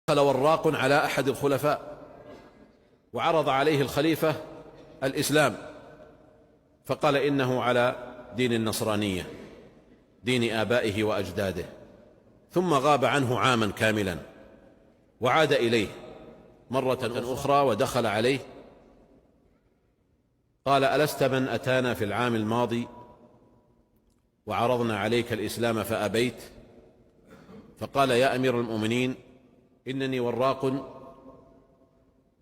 دخل وراق على أحد الخلفاء وعرض عليه الخليفة الإسلام، فقال إنه على دين النصرانية، دين آبائه وأجداده، ثم غاب عنه عاما كاملا وعاد إليه مرة أخرى ودخل عليه، قال: ألست من أتانا في العام الماضي وعرضنا عليك الإسلام فأبيت؟ فقال: يا أمير المؤمنين، إنني وراق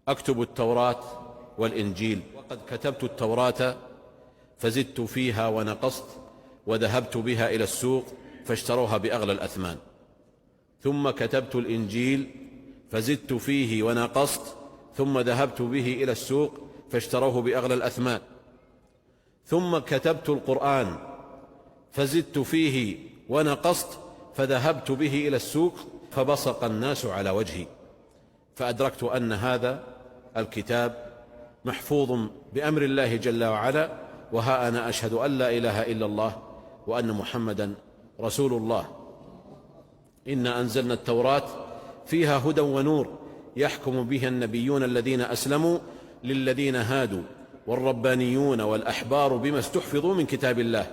أكتب التوراة والإنجيل، وقد كتبت التوراة فزدت فيها ونقصت وذهبت بها إلى السوق فاشتروها بأغلى الأثمان، ثم كتبت الإنجيل فزدت فيه ونقصت ثم ذهبت به إلى السوق فاشتروه بأغلى الأثمان، ثم كتبت القرآن فزدت فيه ونقصت فذهبت به إلى السوق فبصق الناس على وجهي، فأدركت أن هذا الكتاب محفوظ بأمر الله جل وعلا، وها أنا أشهد أن لا إله إلا الله وأن محمدا رسول الله. إنا أنزلنا التوراة فيها هدى ونور يحكم بها النبيون الذين أسلموا للذين هادوا والربانيون والأحبار بما استحفظوا من كتاب الله.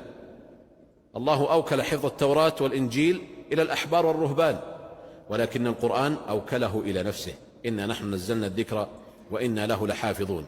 الله أوكل حفظ التوراة والإنجيل إلى الأحبار والرهبان، ولكن القرآن أوكله إلى نفسه: إنا نحن نزلنا الذكر وإنا له لحافظون.